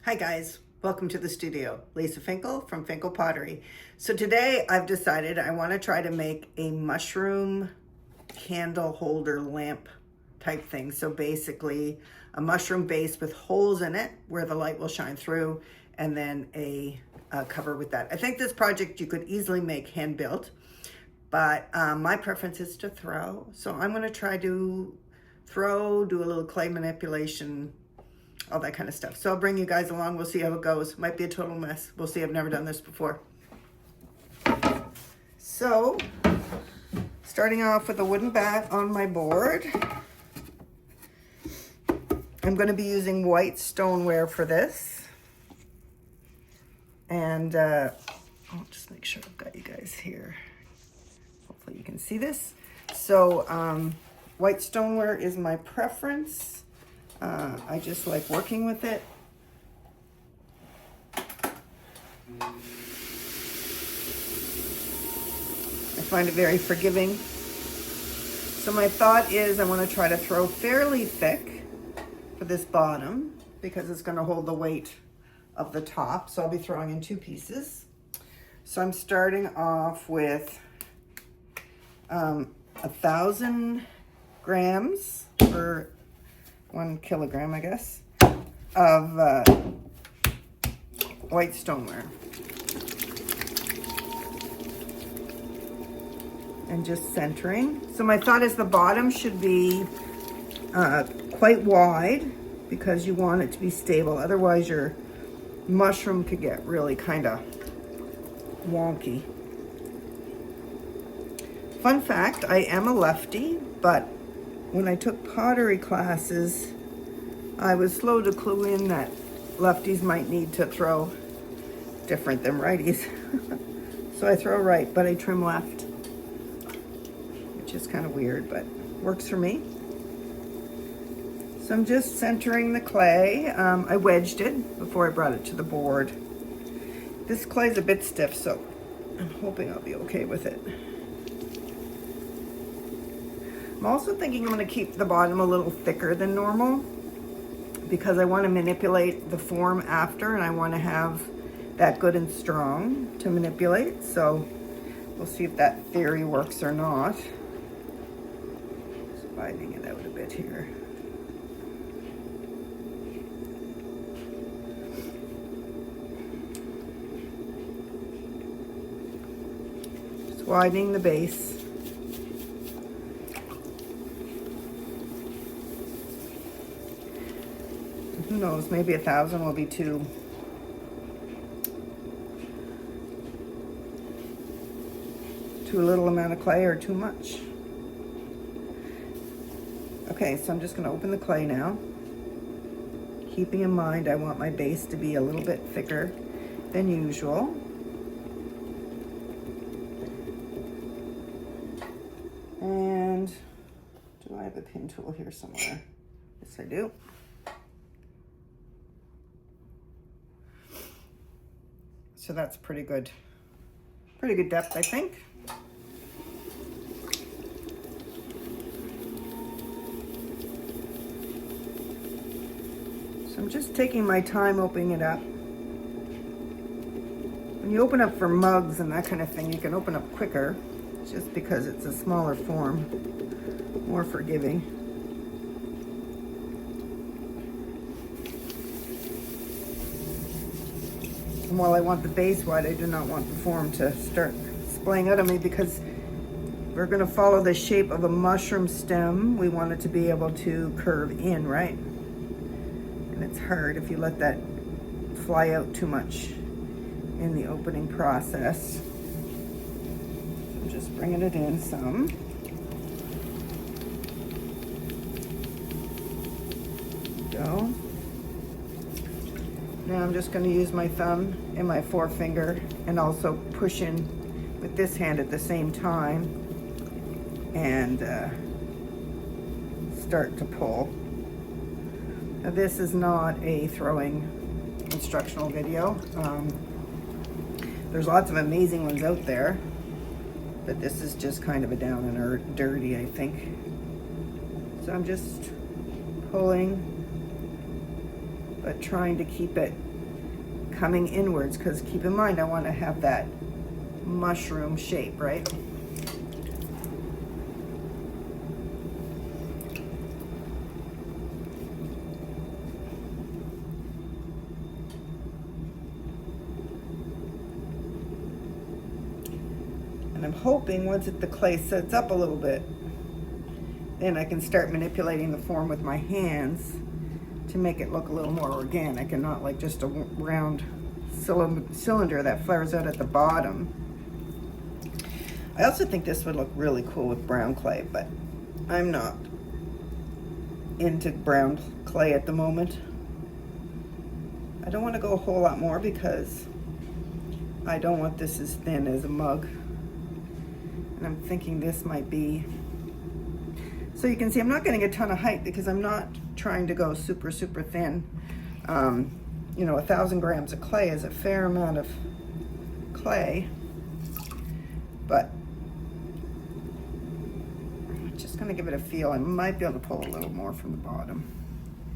Hi guys, welcome to the studio. Lisa Finkel from Finkel Pottery. So today I've decided I want to try to make a mushroom candle holder lamp type thing. So basically a mushroom base with holes in it where the light will shine through, and then a cover with that. I think this project you could easily make hand built, but my preference is to throw. So I'm going to try to throw, do a little clay manipulation, all that kind of stuff. So I'll bring you guys along. We'll see how it goes. Might be a total mess. We'll see. I've never done this before. So starting off with a wooden bat on my board. I'm going to be using white stoneware for this. And I'll just make sure I've got you guys here. Hopefully you can see this. So white stoneware is my preference. I just like working with it. I find it very forgiving. So my thought is I want to try to throw fairly thick for this bottom because it's going to hold the weight of the top. So I'll be throwing in two pieces. So I'm starting off with 1,000 grams or 1 kilogram, I guess, of white stoneware. And just centering. So my thought is the bottom should be quite wide because you want it to be stable. Otherwise your mushroom could get really kind of wonky. Fun fact, I am a lefty, but when I took pottery classes, I was slow to clue in that lefties might need to throw different than righties. So I throw right, but I trim left, which is kind of weird, but works for me. So I'm just centering the clay. I wedged it before I brought it to the board. This clay is a bit stiff, so I'm hoping I'll be okay with it. I'm also thinking I'm going to keep the bottom a little thicker than normal because I want to manipulate the form after, and I want to have that good and strong to manipulate. So we'll see if that theory works or not. Just widening it out a bit here. Just widening the base. Who knows, maybe 1,000 will be too little amount of clay or too much. Okay, so I'm just going to open the clay now. Keeping in mind I want my base to be a little bit thicker than usual. And do I have a pin tool here somewhere? Yes, I do. So that's pretty good depth, I think. So I'm just taking my time opening it up. When you open up for mugs and that kind of thing, you can open up quicker, just because it's a smaller form, more forgiving. And while I want the base wide, I do not want the form to start splaying out on me because we're going to follow the shape of a mushroom stem. We want it to be able to curve in, right? And it's hard if you let that fly out too much in the opening process. So I'm just bringing it in some. There we go. Now I'm just going to use my thumb and my forefinger and also push in with this hand at the same time and start to pull. Now this is not a throwing instructional video. There's lots of amazing ones out there, but this is just kind of a down and dirty, I think. So I'm just pulling, but trying to keep it coming inwards, because keep in mind, I want to have that mushroom shape, right? And I'm hoping once the clay sets up a little bit, then I can start manipulating the form with my hands to make it look a little more organic and not like just a round cylinder that flares out at the bottom. I also think this would look really cool with brown clay, but I'm not into brown clay at the moment. I don't want to go a whole lot more because I don't want this as thin as a mug. And I'm thinking this might be, so you can see I'm not getting a ton of height because I'm not trying to go super, super thin. You know, 1,000 grams of clay is a fair amount of clay, but I'm just gonna give it a feel. I might be able to pull a little more from the bottom.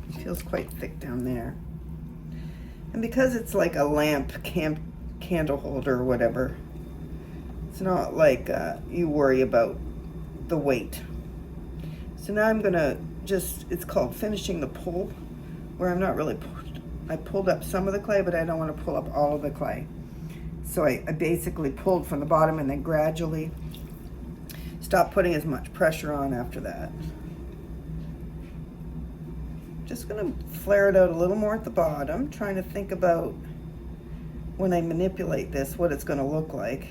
It feels quite thick down there. And because it's like a lamp candle holder or whatever, it's not like you worry about the weight. So now I'm gonna it's called finishing the pull, where I'm not really, I pulled up some of the clay, but I don't want to pull up all of the clay. So I basically pulled from the bottom and then gradually stopped putting as much pressure on after that. Just gonna flare it out a little more at the bottom, trying to think about when I manipulate this, what it's gonna look like.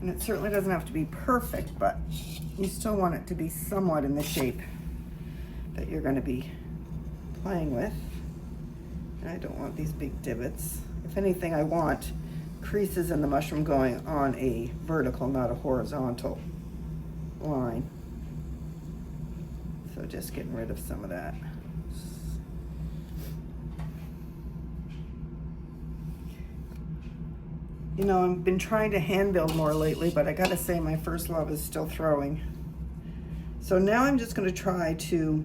And it certainly doesn't have to be perfect, but you still want it to be somewhat in the shape that you're going to be playing with. And I don't want these big divots. If anything, I want creases in the mushroom going on a vertical, not a horizontal line. So just getting rid of some of that. You know, I've been trying to hand build more lately, but I gotta say my first love is still throwing. So now I'm just gonna try to,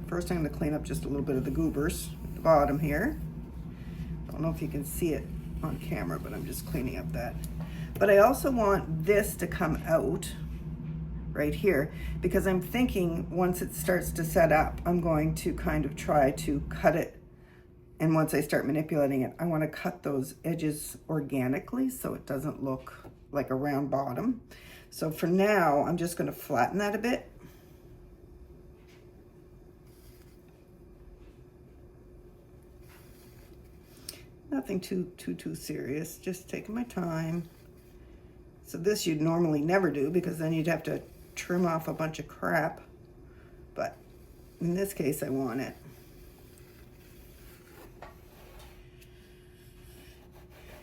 first I'm gonna clean up just a little bit of the goobers at the bottom here. I don't know if you can see it on camera, but I'm just cleaning up that. But I also want this to come out right here, because I'm thinking once it starts to set up, I'm going to kind of try to cut it. And once I start manipulating it, I want to cut those edges organically so it doesn't look like a round bottom. So for now, I'm just going to flatten that a bit. Nothing too serious, just taking my time. So this you'd normally never do because then you'd have to trim off a bunch of crap. But in this case, I want it.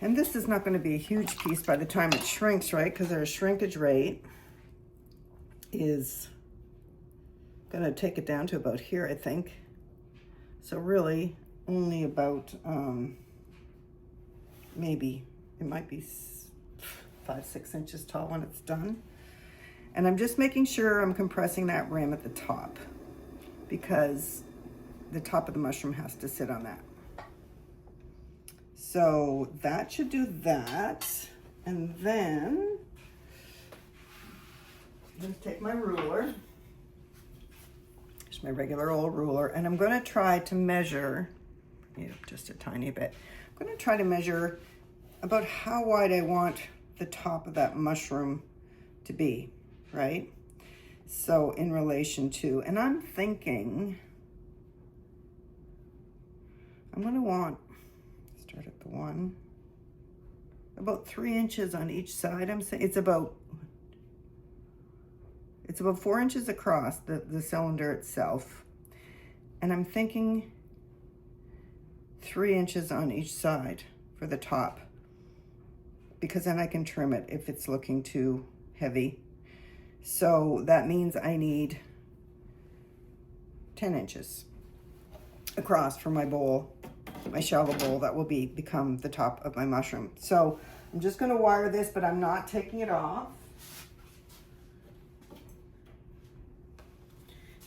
And this is not going to be a huge piece by the time it shrinks, right? Because our shrinkage rate is going to take it down to about here, I think. So really only about, maybe it might be 5-6 inches tall when it's done. And I'm just making sure I'm compressing that rim at the top because the top of the mushroom has to sit on that. So that should do that. And then I'm going to take my ruler, just my regular old ruler, and I'm going to try to measure, just a tiny bit. I'm going to try to measure about how wide I want the top of that mushroom to be, right? So in relation to, and I'm thinking I'm going to want, start at the one, about 3 inches on each side. I'm saying it's about 4 inches across the cylinder itself. And I'm thinking 3 inches on each side for the top, because then I can trim it if it's looking too heavy. So that means I need 10 inches across for my bowl, my shallow bowl that will become the top of my mushroom. So I'm just going to wire this, but I'm not taking it off.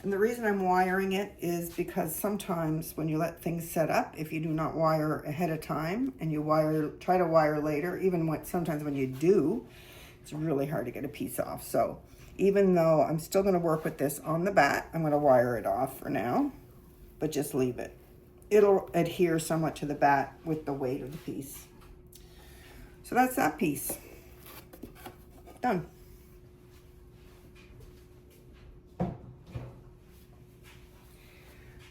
And the reason I'm wiring it is because sometimes when you let things set up, if you do not wire ahead of time and you try to wire later, even sometimes when you do, it's really hard to get a piece off. So even though I'm still going to work with this on the bat, I'm going to wire it off for now, but just leave it. It'll adhere somewhat to the bat with the weight of the piece. So that's that piece. Done.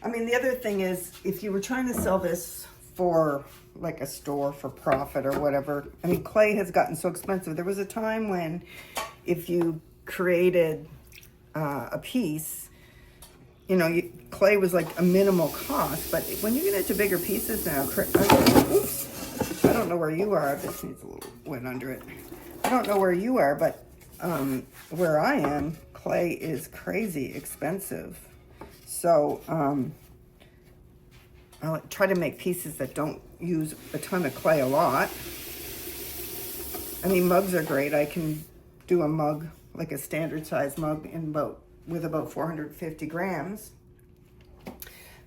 I mean, the other thing is, if you were trying to sell this for like a store for profit or whatever, I mean, clay has gotten so expensive. There was a time when if you created a piece, you know, clay was like a minimal cost, but when you get into bigger pieces now, oops, I don't know where you are. This needs a little wet under it. I don't know where you are, but where I am, clay is crazy expensive. So I'll try to make pieces that don't use a ton of clay a lot. I mean, mugs are great. I can do a mug, like a standard size mug, with about 450 grams.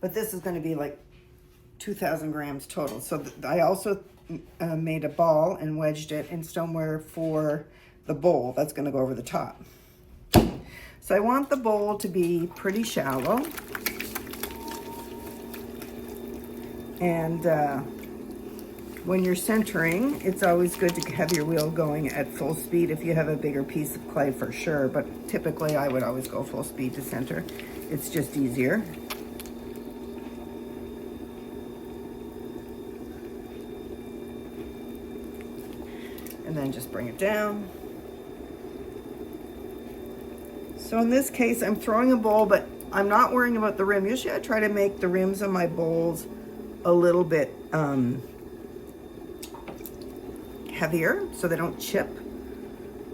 But this is going to be like 2,000 grams total. So I also made a ball and wedged it in stoneware for the bowl. That's going to go over the top. So I want the bowl to be pretty shallow. And when you're centering, it's always good to have your wheel going at full speed if you have a bigger piece of clay, for sure. But typically I would always go full speed to center. It's just easier. And then just bring it down. So in this case, I'm throwing a bowl, but I'm not worrying about the rim. Usually I try to make the rims of my bowls a little bit heavier so they don't chip,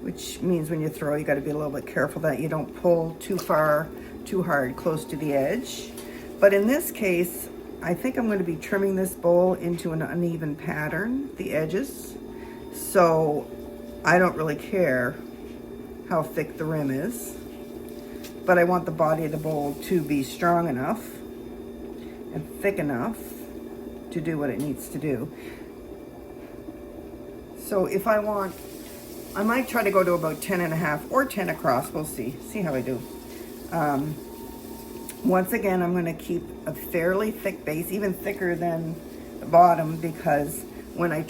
which means when you throw, you got to be a little bit careful that you don't pull too far, too hard, close to the edge. But in this case, I think I'm going to be trimming this bowl into an uneven pattern, the edges. So I don't really care how thick the rim is, but I want the body of the bowl to be strong enough and thick enough to do what it needs to do. So if I want, I might try to go to about 10.5 or 10 across. We'll see how I do. Once again, I'm going to keep a fairly thick base, even thicker than the bottom, because when I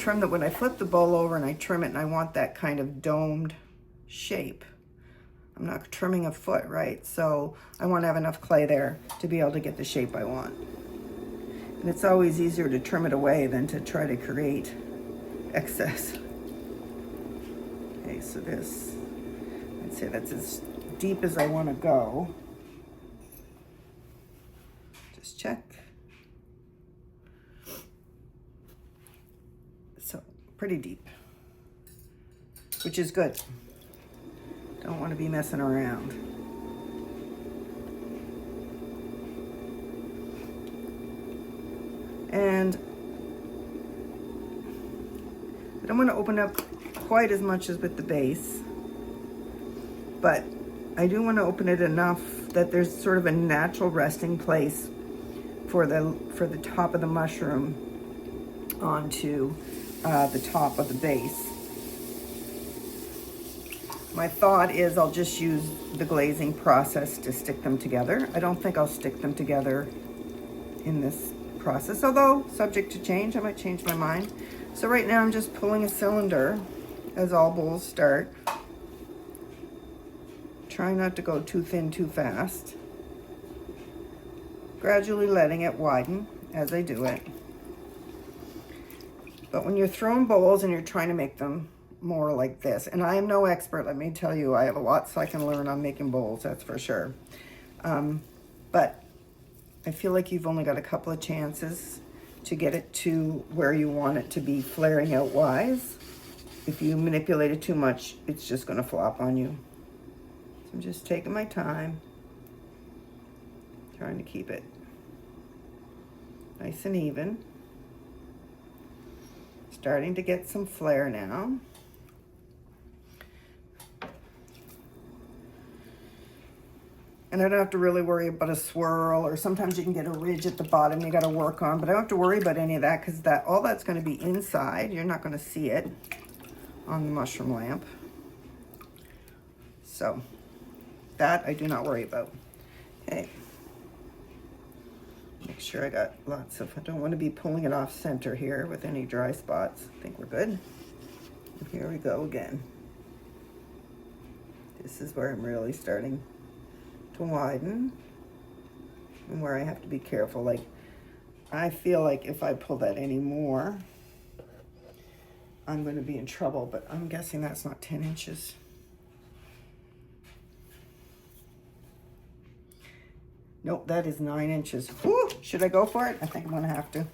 flip the bowl over and I trim it and I want that kind of domed shape, I'm not trimming a foot, right? So I want to have enough clay there to be able to get the shape I want. And it's always easier to trim it away than to try to create excess. Okay, so this, I'd say that's as deep as I want to go. Just check. So, pretty deep, which is good. Don't want to be messing around. And I don't want to open up quite as much as with the base, but I do want to open it enough that there's sort of a natural resting place for the top of the mushroom onto the top of the base. My thought is I'll just use the glazing process to stick them together. I don't think I'll stick them together in this process, although subject to change. I might change my mind. So right now I'm just pulling a cylinder, as all bowls start. Try not to go too thin too fast. Gradually letting it widen as I do it. But when you're throwing bowls and you're trying to make them more like this, and I am no expert, let me tell you, I have a lot so I can learn on making bowls, that's for sure. But I feel like you've only got a couple of chances to get it to where you want it to be flaring out wise. If you manipulate it too much, it's just going to flop on you. So I'm just taking my time, trying to keep it nice and even. Starting to get some flare now. And I don't have to really worry about a swirl, or sometimes you can get a ridge at the bottom you got to work on, but I don't have to worry about any of that because all that's going to be inside. You're not going to see it on the mushroom lamp. So that I do not worry about. Okay. Make sure I got lots of, I don't want to be pulling it off center here with any dry spots. I think we're good. And here we go again. This is where I'm really starting to widen and where I have to be careful. Like, I feel like if I pull that any more, I'm going to be in trouble, but I'm guessing that's not 10 inches. Nope, that is 9 inches. Whew, should I go for it? I think I'm going to have to.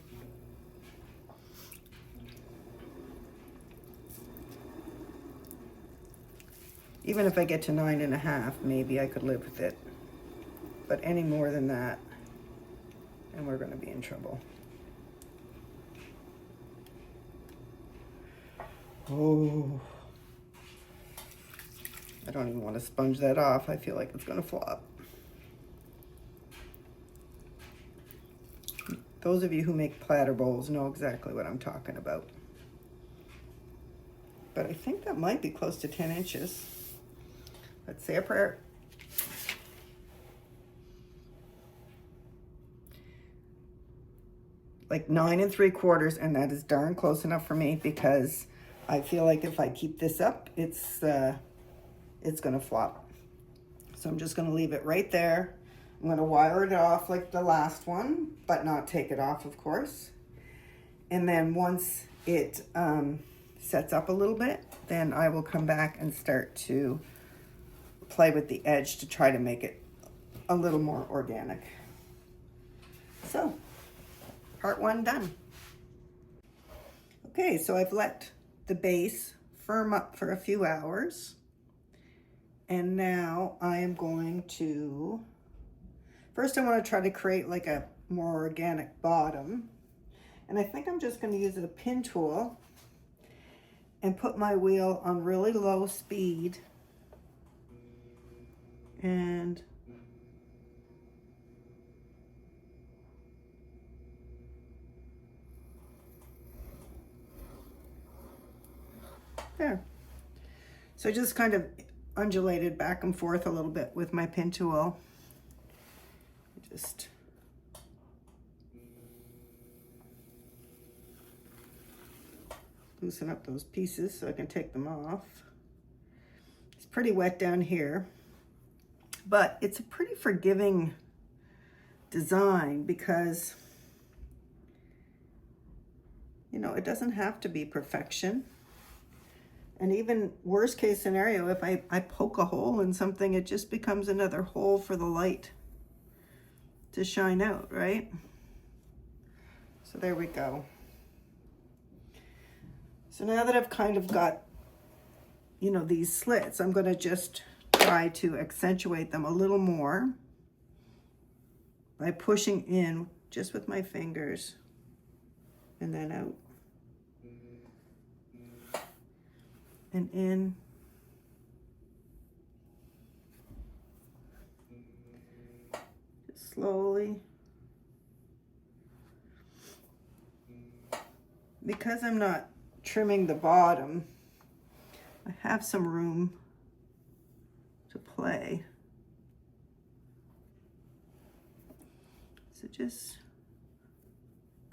Even if I get to 9.5, maybe I could live with it. But any more than that, and we're going to be in trouble. Oh, I don't even want to sponge that off. I feel like it's going to flop. Those of you who make platter bowls know exactly what I'm talking about. But I think that might be close to 10 inches. Let's say a prayer. Like 9 3/4, and that is darn close enough for me because I feel like if I keep this up, it's gonna flop. So I'm just gonna leave it right there. I'm gonna wire it off like the last one, but not take it off, of course. And then once it sets up a little bit, then I will come back and start to play with the edge to try to make it a little more organic. So, part 1 done. Okay, so I've let the base firm up for a few hours. And now I am going to, first I want to try to create like a more organic bottom. And I think I'm just going to use a pin tool and put my wheel on really low speed. And there. So just kind of undulated back and forth a little bit with my pin tool. Just loosen up those pieces so I can take them off. It's pretty wet down here, but it's a pretty forgiving design because, you know, it doesn't have to be perfection. And even worst case scenario, if I poke a hole in something, it just becomes another hole for the light to shine out, right? So there we go. So now that I've kind of got, you know, these slits, I'm going to just try to accentuate them a little more by pushing in just with my fingers and then out. And in. Just slowly. Because I'm not trimming the bottom, I have some room to play. So just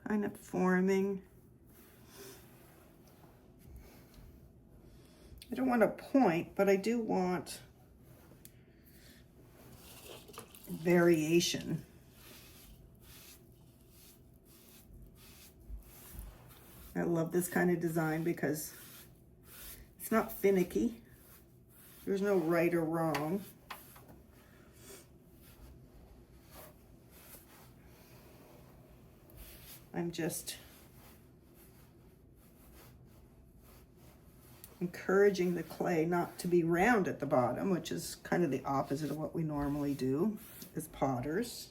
kind of forming. I don't want a point, but I do want variation. I love this kind of design because it's not finicky. There's no right or wrong. I'm just encouraging the clay not to be round at the bottom, which is kind of the opposite of what we normally do as potters.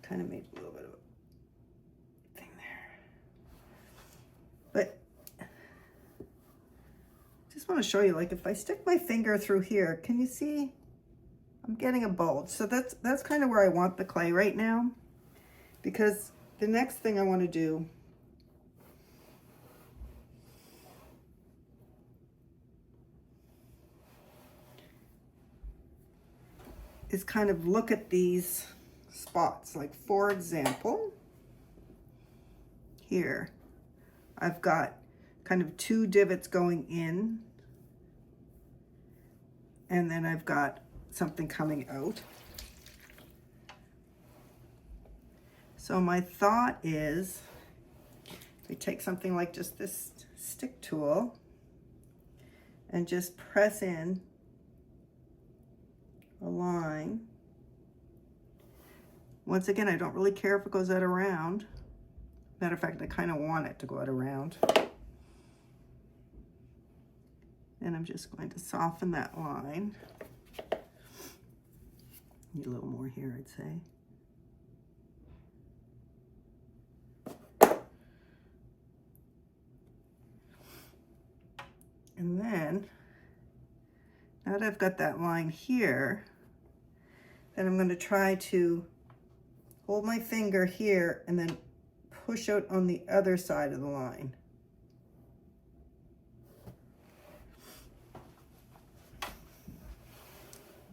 Kind of made a little bit of a thing there. But just want to show you, like if I stick my finger through here, can you see I'm getting a bulge? So that's kind of where I want the clay right now, because the next thing I want to do is kind of look at these spots. Like for example, here I've got kind of 2 divots going in, and then I've got something coming out. So my thought is, we take something like just this stick tool and just press in a line. Once again, I don't really care if it goes out around. Matter of fact, I kind of want it to go out around. And I'm just going to soften that line. Need a little more here, I'd say. And then, now that I've got that line here, then I'm going to try to hold my finger here and then push out on the other side of the line.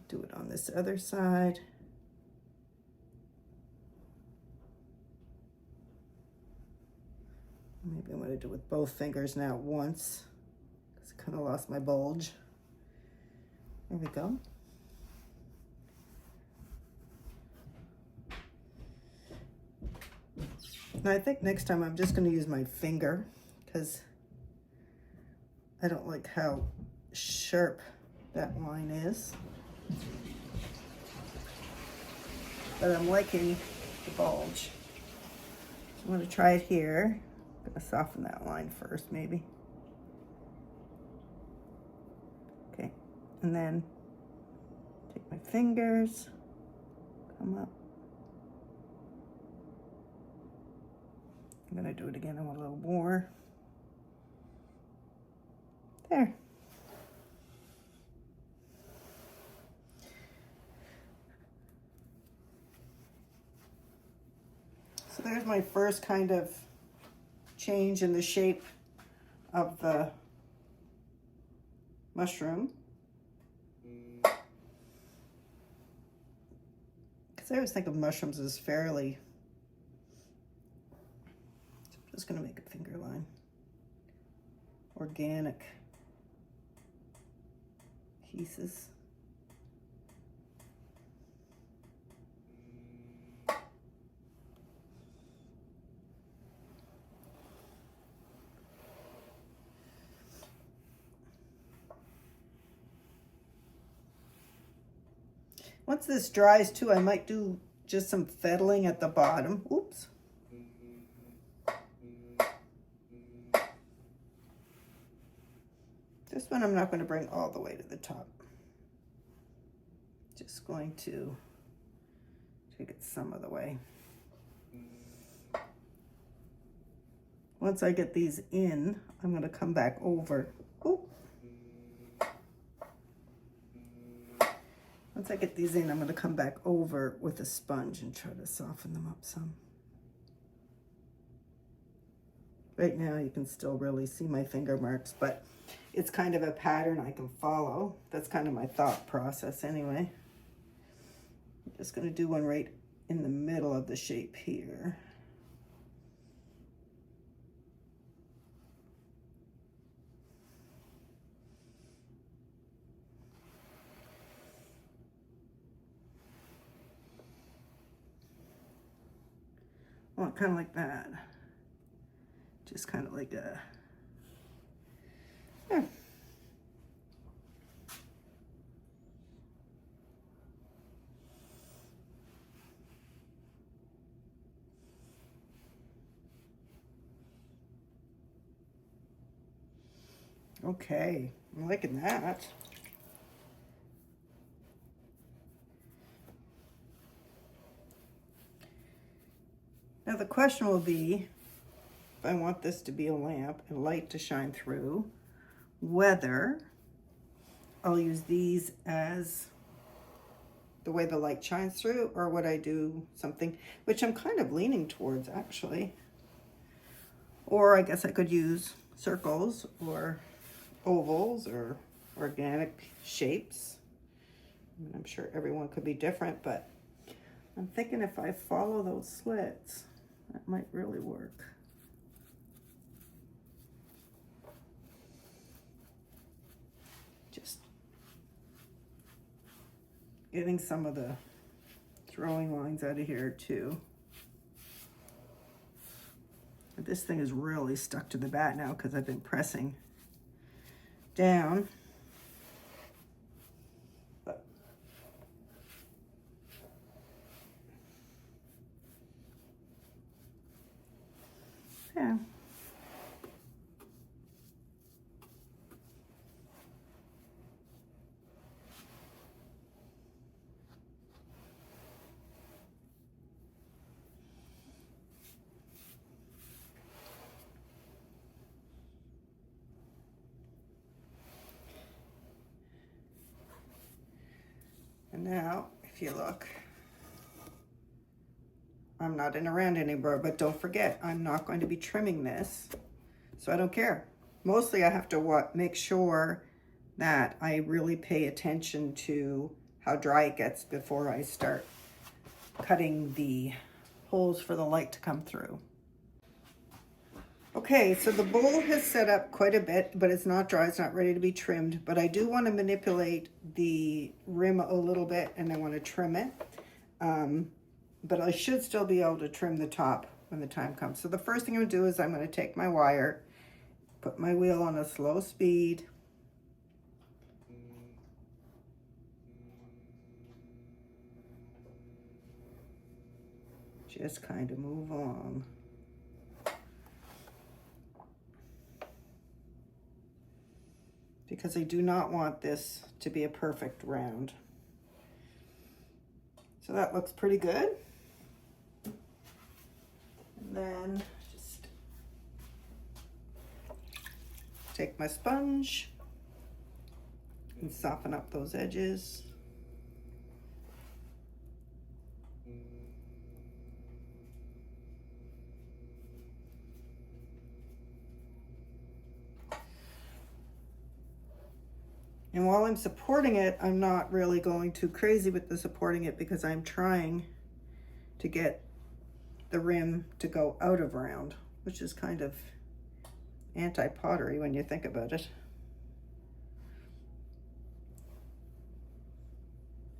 Do it on this other side. Maybe I'm going to do it with both fingers now at once, because I kind of lost my bulge. There we go. Now I think next time I'm just going to use my finger, because I don't like how sharp that line is. But I'm liking the bulge. So I'm going to try it here. I'm going to soften that line first, maybe. Okay, and then take my fingers, come up. I'm going to do it again. I want a little more. There. So there's my first kind of change in the shape of the mushroom. Because I always think of mushrooms as fairly, so I'm just going to make a finger line. Organic pieces. Once this dries too, I might do just some fettling at the bottom. Oops. This one I'm not going to bring all the way to the top. Just going to take it some of the way. Once I get these in, I'm going to come back over. Oop. Once I get these in, I'm going to come back over with a sponge and try to soften them up some. Right now you can still really see my finger marks, but it's kind of a pattern I can follow. That's kind of my thought process anyway. I'm just going to do one right in the middle of the shape here. Well, kind of like that. Just kind of like a... Yeah. Okay, I'm liking that. Now the question will be, if I want this to be a lamp and light to shine through, whether I'll use these as the way the light shines through, or would I do something, which I'm kind of leaning towards actually. Or I guess I could use circles or ovals or organic shapes. I mean, I'm sure everyone could be different, but I'm thinking if I follow those slits, that might really work. Just getting some of the throwing lines out of here too. But this thing is really stuck to the bat now because I've been pressing down. But yeah. And now, if you look, I'm not in a round anymore, but don't forget, I'm not going to be trimming this, so I don't care. Mostly I have to make sure that I really pay attention to how dry it gets before I start cutting the holes for the light to come through. Okay, so the bowl has set up quite a bit, but it's not dry, it's not ready to be trimmed, but I do want to manipulate the rim a little bit and I want to trim it. But I should still be able to trim the top when the time comes. So the first thing I'm going to do is I'm going to take my wire, put my wheel on a slow speed, just kind of move along. Because I do not want this to be a perfect round. So that looks pretty good. And then just take my sponge and soften up those edges. And while I'm supporting it, I'm not really going too crazy with the supporting it because I'm trying to get the rim to go out of round, which is kind of anti-pottery when you think about it.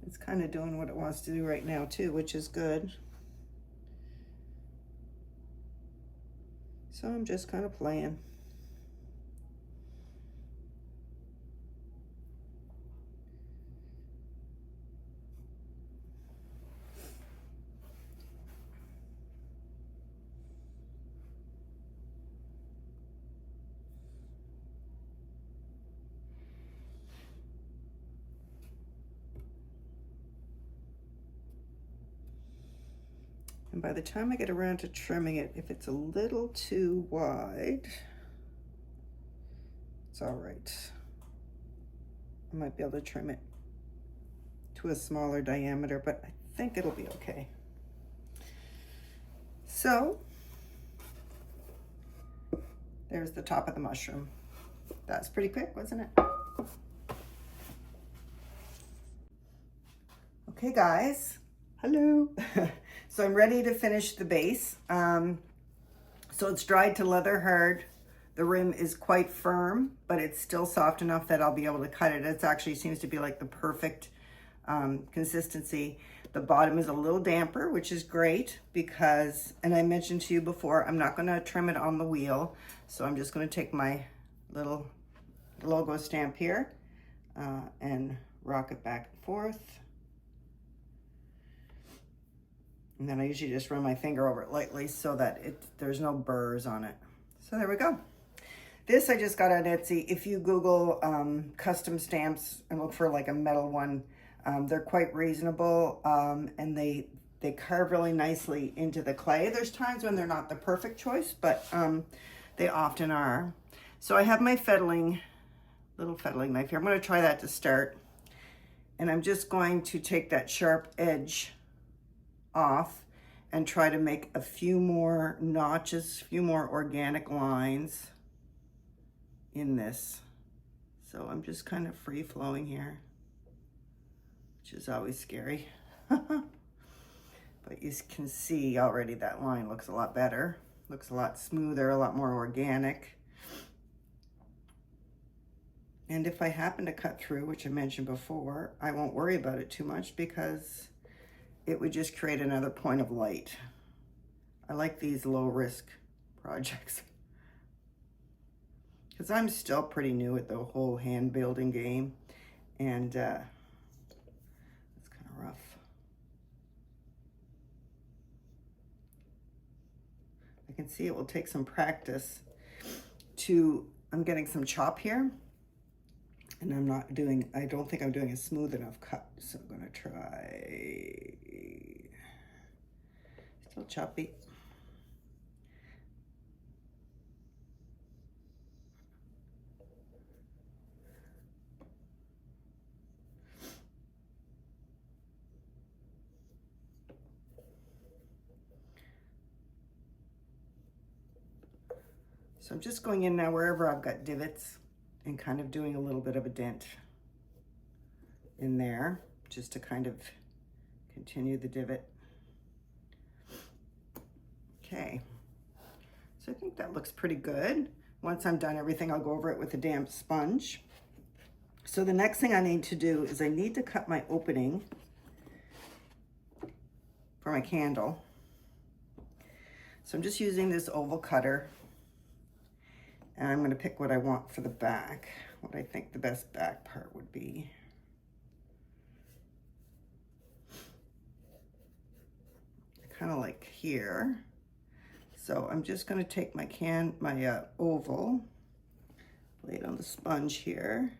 It's kind of doing what it wants to do right now too, which is good. So I'm just kind of playing. And by the time I get around to trimming it, if it's a little too wide, it's all right. I might be able to trim it to a smaller diameter, but I think it'll be okay. So there's the top of the mushroom. That's pretty quick, wasn't it? Okay, guys. Hello. So I'm ready to finish the base. So it's dried to leather hard. The rim is quite firm, but it's still soft enough that I'll be able to cut it. It actually seems to be like the perfect consistency. The bottom is a little damper, which is great because, and I mentioned to you before, I'm not gonna trim it on the wheel. So I'm just gonna take my little logo stamp here and rock it back and forth. And then I usually just run my finger over it lightly so that there's no burrs on it. So there we go. This I just got on Etsy. If you Google custom stamps and look for like a metal one, they're quite reasonable and they carve really nicely into the clay. There's times when they're not the perfect choice, but they often are. So I have my fettling little fettling knife here. I'm going to try that to start. And I'm just going to take that sharp edge off and try to make a few more notches, a few more organic lines in this. So I'm just kind of free flowing here, which is always scary. But you can see already that line looks a lot better, looks a lot smoother, a lot more organic. And if I happen to cut through, which I mentioned before, I won't worry about it too much because it would just create another point of light. I like these low risk projects because I'm still pretty new at the whole hand building game, and it's kind of rough. I can see it will take some practice to, I'm getting some chop here, and I don't think I'm doing a smooth enough cut, so I'm gonna try, still choppy. So I'm just going in now wherever I've got divots and kind of doing a little bit of a dent in there just to kind of continue the divot. Okay, so I think that looks pretty good. Once I'm done everything, I'll go over it with a damp sponge. So the next thing I need to do is I need to cut my opening for my candle. So I'm just using this oval cutter. And I'm going to pick what I want for the back, what I think the best back part would be. Kind of like here. So I'm just going to take my oval, lay it on the sponge here,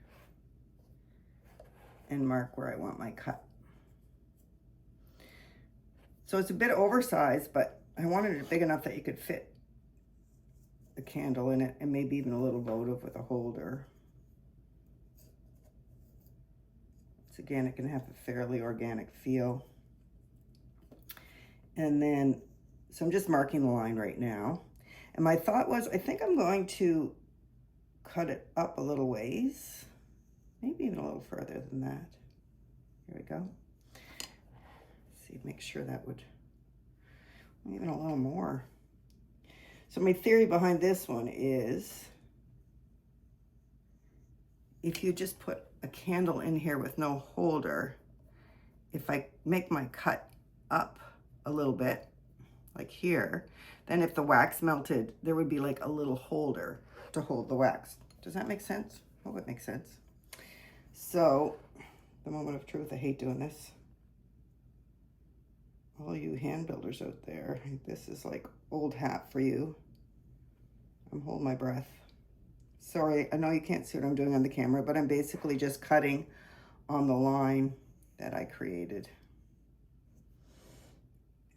and mark where I want my cut. So it's a bit oversized, but I wanted it big enough that you could fit the candle in it, and maybe even a little votive with a holder. So again, it can have a fairly organic feel. And then, so I'm just marking the line right now. And my thought was, I think I'm going to cut it up a little ways, maybe even a little further than that. Here we go. Let's see, make sure that would, even a little more. So my theory behind this one is, if you just put a candle in here with no holder, if I make my cut up a little bit, like here, then if the wax melted, there would be like a little holder to hold the wax. Does that make sense? Oh, it makes sense. So, the moment of truth, I hate doing this. All you hand builders out there, this is like old hat for you. I'm holding my breath. Sorry, I know you can't see what I'm doing on the camera, but I'm basically just cutting on the line that I created.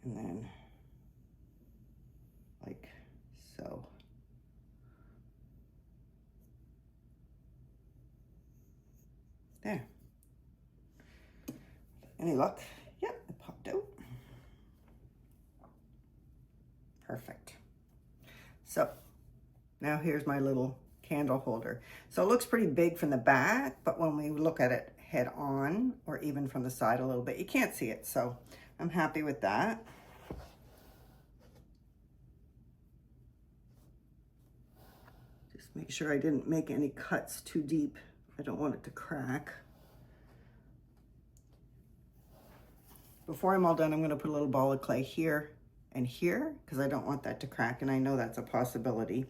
And then, like so. There. Any luck? Yep, it popped out. Perfect. So, now here's my little candle holder. So it looks pretty big from the back, but when we look at it head on, or even from the side a little bit, you can't see it. So I'm happy with that. Just make sure I didn't make any cuts too deep. I don't want it to crack. Before I'm all done, I'm going to put a little ball of clay here and here, because I don't want that to crack, and I know that's a possibility.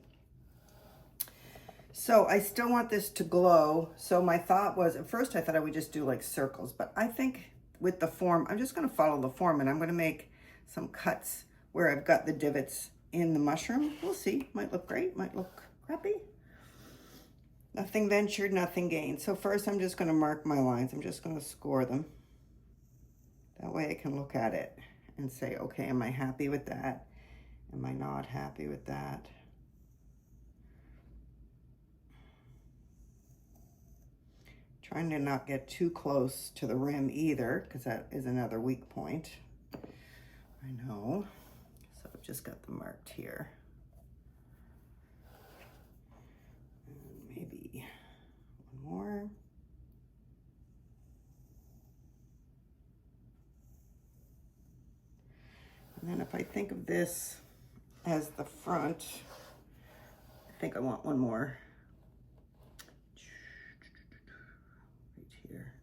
So I still want this to glow. So my thought was, at first I thought I would just do like circles, but I think with the form, I'm just going to follow the form, and I'm going to make some cuts where I've got the divots in the mushroom. We'll see. Might look great, might look crappy. Nothing ventured, nothing gained. So first I'm just going to mark my lines. I'm just going to score them. That way I can look at it and say, okay, am I happy with that? Am I not happy with that? Trying to not get too close to the rim either, because that is another weak point. I know. So I've just got them marked here. And maybe one more. And then if I think of this as the front, I think I want one more right here.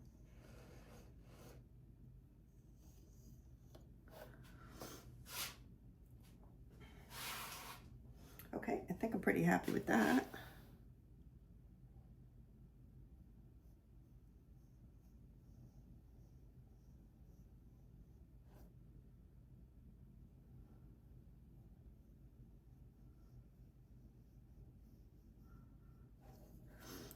Okay, I think I'm pretty happy with that.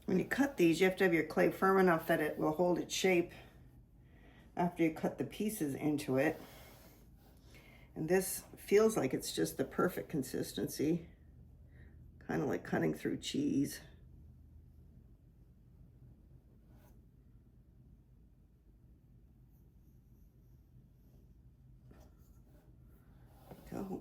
When you cut these, you have to have your clay firm enough that it will hold its shape after you cut the pieces into it. And this feels like it's just the perfect consistency, kind of like cutting through cheese. There we go.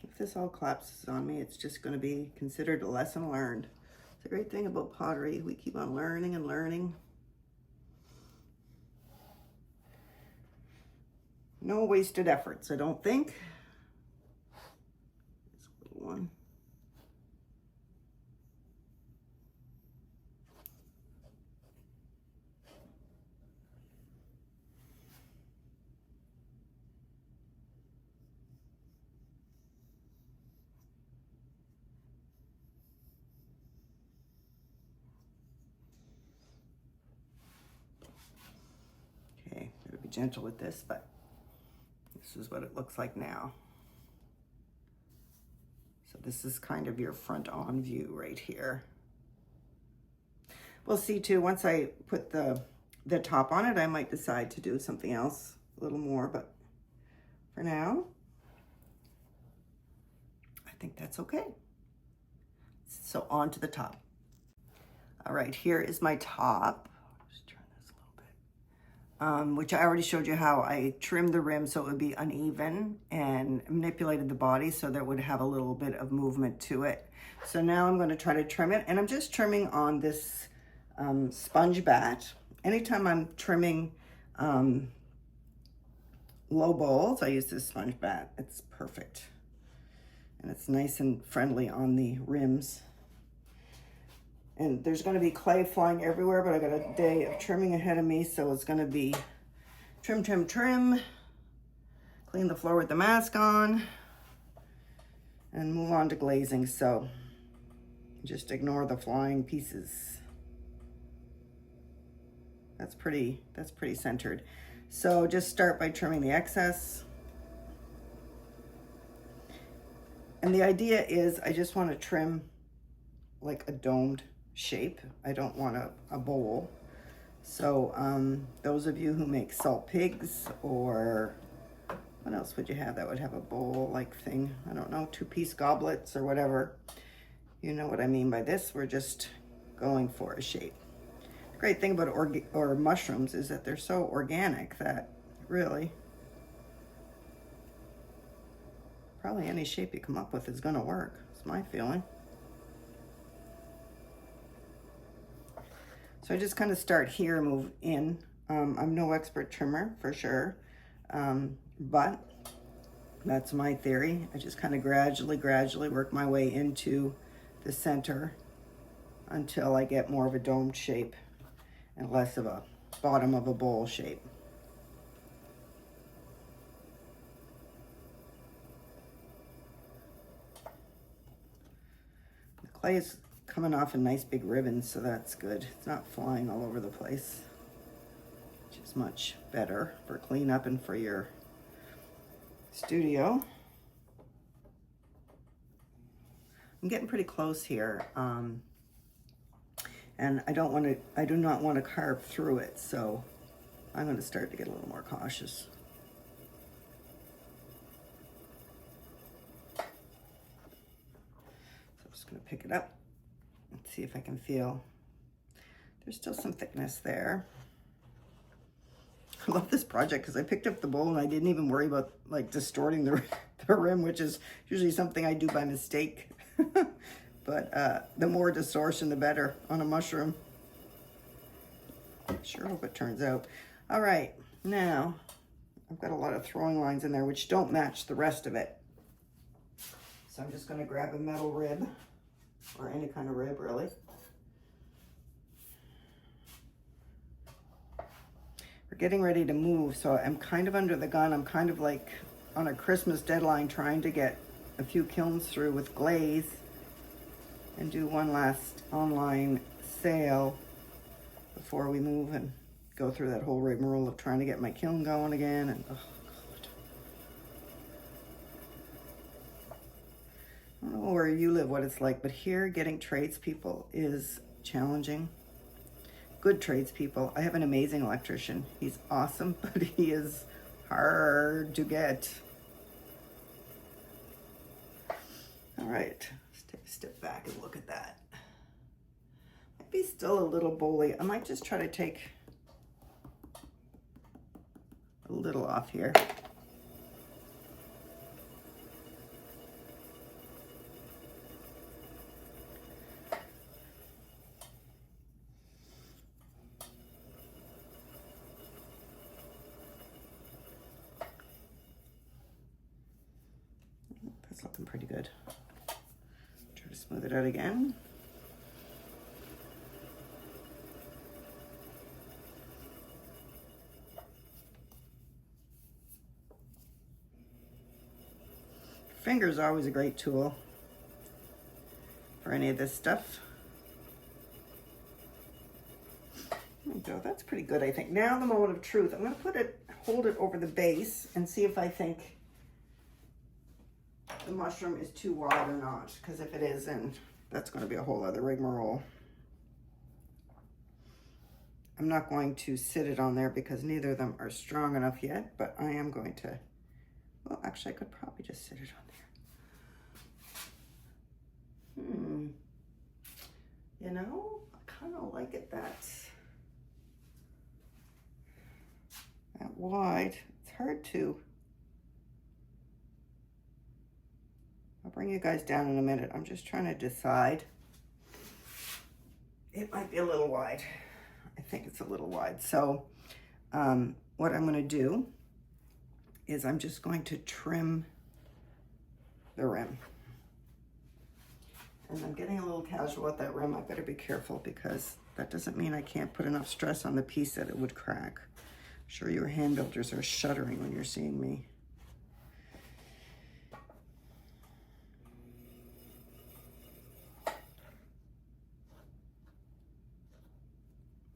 If this all collapses on me, it's just going to be considered a lesson learned. It's a great thing about pottery. We keep on learning and learning. No wasted efforts, I don't think. This little one. Okay, gotta be gentle with this, but this is what it looks like now. So this is kind of your front on view right here. We'll see too, once I put the top on it, I might decide to do something else, a little more, but for now, I think that's okay. So on to the top. All right, here is my top. Just turn this a little bit. Which I already showed you how I trimmed the rim so it would be uneven and manipulated the body so that it would have a little bit of movement to it. So now I'm going to try to trim it, and I'm just trimming on this sponge bat. Anytime I'm trimming low bowls, I use this sponge bat. It's perfect. And it's nice and friendly on the rims. And there's going to be clay flying everywhere, but I got a day of trimming ahead of me, so it's going to be trim, trim, trim, clean the floor with the mask on, and move on to glazing. So just ignore the flying pieces. That's pretty centered. So just start by trimming the excess. And the idea is I just want to trim like a domed shape. I don't want a bowl. So those of you who make salt pigs, or what else would you have that would have a bowl like thing? I don't know, 2-piece goblets or whatever. You know what I mean by this. We're just going for a shape. The great thing about mushrooms is that they're so organic that really probably any shape you come up with is going to work. It's my feeling. So I just kind of start here and move in. I'm no expert trimmer for sure, but that's my theory. I just kind of gradually work my way into the center until I get more of a domed shape and less of a bottom of a bowl shape. The clay is coming off in nice big ribbons, so that's good. It's not flying all over the place, which is much better for cleanup and for your studio. I'm getting pretty close here, and I do not want to carve through it, so I'm going to start to get a little more cautious. So I'm just going to pick it up and see if I can feel. There's still some thickness there. I love this project because I picked up the bowl and I didn't even worry about like distorting the rim, which is usually something I do by mistake. But the more distortion, the better on a mushroom. Sure hope it turns out. All right, now I've got a lot of throwing lines in there which don't match the rest of it. So I'm just going to grab a metal rib, or any kind of rib really. We're getting ready to move, so I'm kind of under the gun. I'm kind of like on a Christmas deadline trying to get a few kilns through with glaze and do one last online sale before we move and go through that whole rigmarole of trying to get my kiln going again. And oh God. I don't know where you live, what it's like, but here getting tradespeople is challenging. Good tradespeople. I have an amazing electrician. He's awesome, but he is hard to get. All right, let's take a step back and look at that. Might be still a little bowly. I might just try to take a little off here. That's looking pretty good. Try to smooth it out again. Finger is always a great tool for any of this stuff. There we go. That's pretty good, I think. Now the moment of truth. I'm going to hold it over the base and see if I think the mushroom is too wide or not. Because if it is, then that's going to be a whole other rigmarole. I'm not going to sit it on there because neither of them are strong enough yet, but I am going to, well, actually I could probably just sit it on there. You know, I kind of like it that wide. It's hard to. I'll bring you guys down in a minute. I'm just trying to decide. It might be a little wide. I think it's a little wide. So what I'm going to do is I'm just going to trim the rim. And I'm getting a little casual with that rim. I better be careful because that doesn't mean I can't put enough stress on the piece that it would crack. I'm sure your hand builders are shuddering when you're seeing me.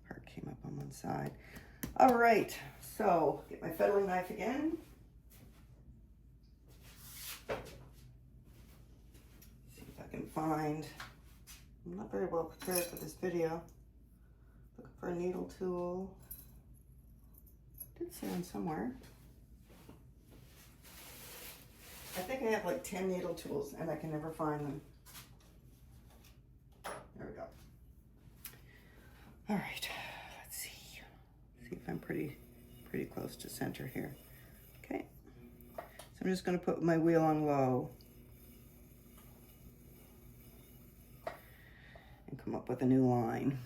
Part came up on one side. All right, so get my fettling knife again. Find. I'm not very well prepared for this video. Looking for a needle tool. Did see one somewhere. I think I have like 10 needle tools and I can never find them. There we go. All right, let's see. See if I'm pretty close to center here. Okay, so I'm just going to put my wheel on low. Come up with a new line.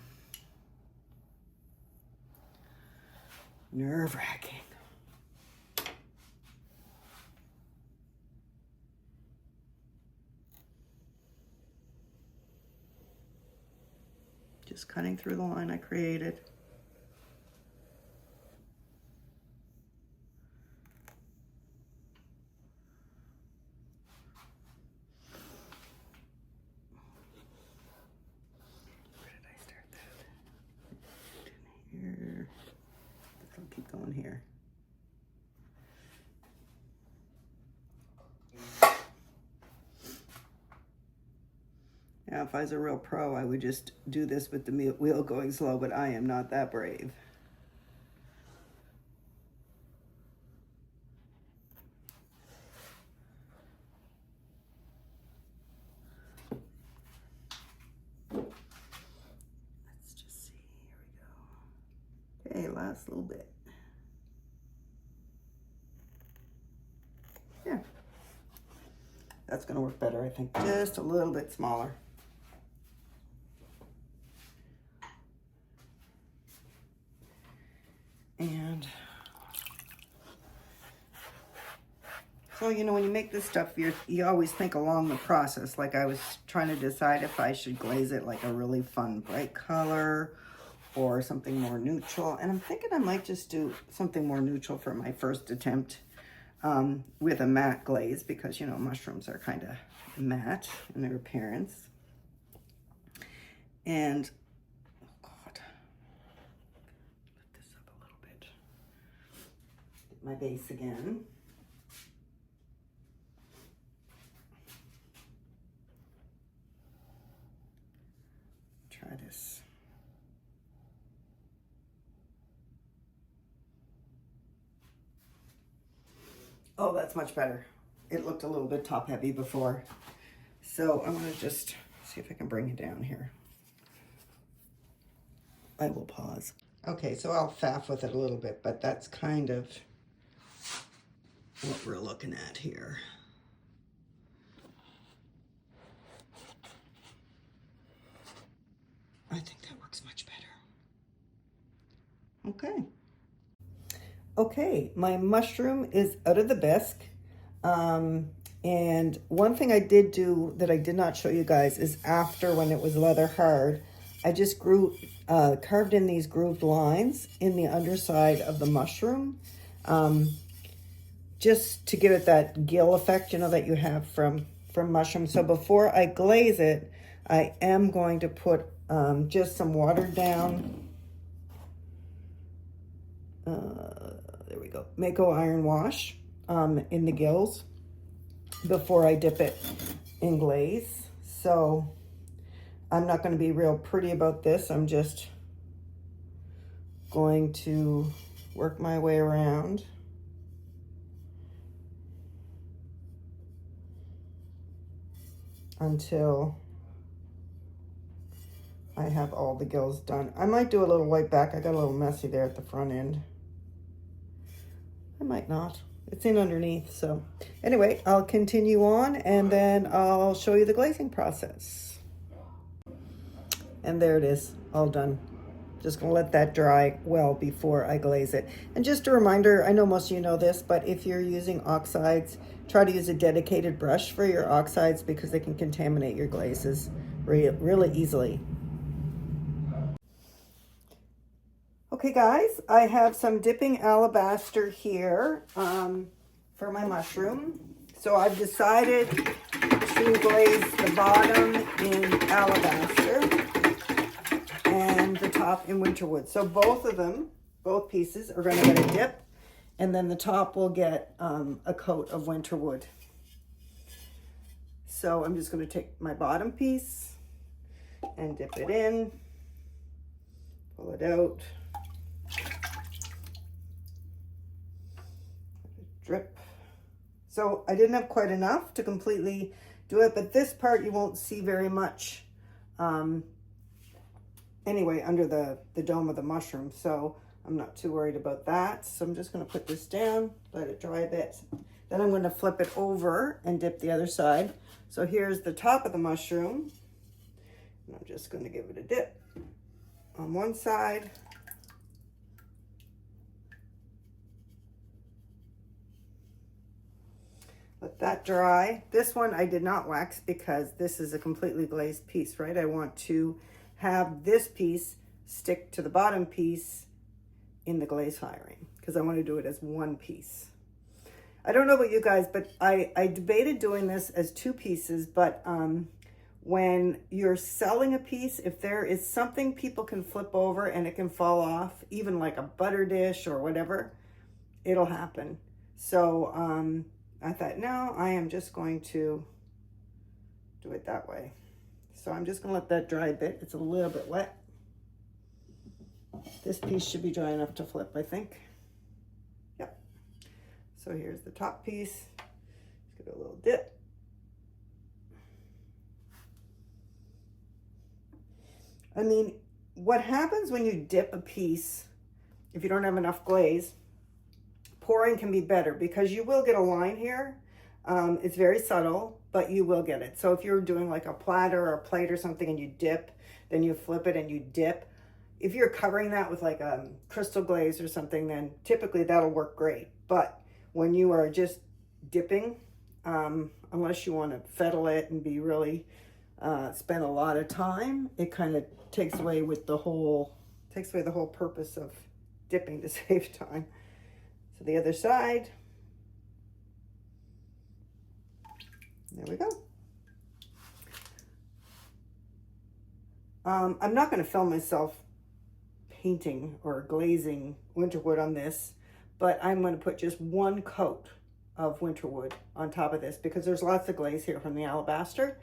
Nerve-wracking. Just cutting through the line I created. Going here. Now, if I was a real pro, I would just do this with the wheel going slow, but I am not that brave. Just a little bit. Yeah. That's gonna work better, I think. Just a little bit smaller. And so, you know, when you make this stuff, you always think along the process. Like I was trying to decide if I should glaze it like a really fun bright color or something more neutral. And I'm thinking I might just do something more neutral for my first attempt with a matte glaze, because, you know, mushrooms are kind of matte in their appearance. And, oh God, lift this up a little bit. Get my base again. Try this. Oh, that's much better. It looked a little bit top heavy before. So I'm gonna just see if I can bring it down here. I will pause. Okay, so I'll faff with it a little bit, but that's kind of what we're looking at here. I think that works much better. Okay. Okay, my mushroom is out of the bisque. And one thing I did do that I did not show you guys is after, when it was leather hard, I just carved in these grooved lines in the underside of the mushroom, just to give it that gill effect, you know, that you have from mushroom. So before I glaze it, I am going to put just some watered down, there we go, Mako iron wash in the gills before I dip it in glaze. So I'm not going to be real pretty about this. I'm just going to work my way around until I have all the gills done. I might do a little white back. I got a little messy there at the front end. I might not. It's in underneath. So anyway, I'll continue on and then I'll show you the glazing process. And there it is, all done. Just gonna let that dry well before I glaze it. And just a reminder, I know most of you know this, but if you're using oxides, try to use a dedicated brush for your oxides, because they can contaminate your glazes really easily. Okay guys, I have some dipping alabaster here for my mushroom. So I've decided to glaze the bottom in alabaster and the top in winterwood. So both of them, both pieces, are going to get a dip, and then the top will get a coat of winterwood. So I'm just going to take my bottom piece and dip it in, pull it out, drip. So I didn't have quite enough to completely do it, but this part you won't see very much anyway under the dome of the mushroom, so I'm not too worried about that. So I'm just going to put this down, let it dry a bit. Then I'm going to flip it over and dip the other side. So here's the top of the mushroom, and I'm just going to give it a dip on one side. Let that dry. This one I did not wax because this is a completely glazed piece, right? I want to have this piece stick to the bottom piece in the glaze firing because I want to do it as one piece. I don't know about you guys, but I debated doing this as two pieces, but when you're selling a piece, if there is something people can flip over and it can fall off, even like a butter dish or whatever, it'll happen. So I thought, no, I am just going to do it that way. So I'm just gonna let that dry a bit. It's a little bit wet. This piece should be dry enough to flip, I think. Yep. So here's the top piece. Let's give it a little dip. I mean, what happens when you dip a piece if you don't have enough glaze, pouring can be better because you will get a line here. It's very subtle, but you will get it. So if you're doing like a platter or a plate or something and you dip, then you flip it and you dip. If you're covering that with like a crystal glaze or something, then typically that'll work great. But when you are just dipping, unless you want to fettle it and be really spend a lot of time, it kind of takes away the whole purpose of dipping to save time. So the other side, there we go. I'm not going to film myself painting or glazing winterwood on this, but I'm going to put just one coat of winterwood on top of this because there's lots of glaze here from the alabaster,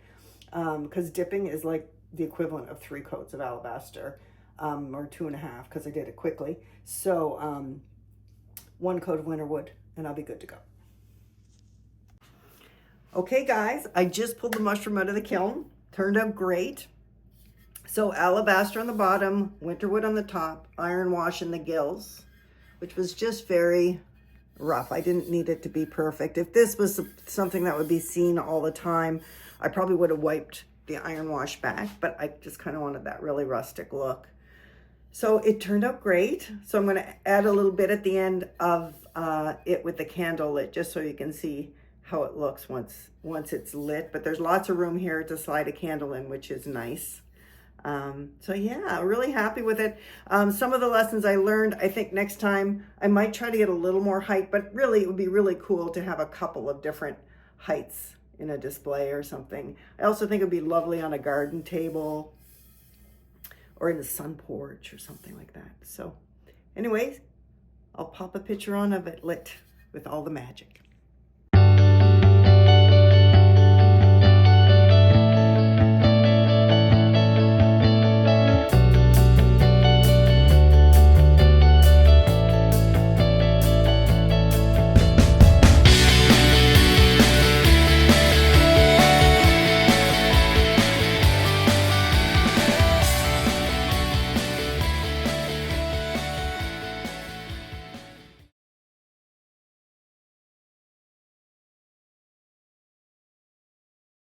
because dipping is like the equivalent of 3 coats of alabaster, or 2.5 because I did it quickly. So 1 coat of winterwood and I'll be good to go. Okay guys, I just pulled the mushroom out of the kiln. Turned out great. So alabaster on the bottom, winterwood on the top, iron wash in the gills, which was just very rough. I didn't need it to be perfect. If this was something that would be seen all the time, I probably would have wiped the iron wash back, but I just kind of wanted that really rustic look. So it turned out great. So I'm going to add a little bit at the end of it with the candle lit, just so you can see how it looks once it's lit. But there's lots of room here to slide a candle in, which is nice. So yeah, really happy with it. Some of the lessons I learned, I think next time I might try to get a little more height, but really it would be really cool to have a couple of different heights in a display or something. I also think it would be lovely on a garden table or in the sun porch or something like that. So anyways, I'll pop a picture on of it lit with all the magic.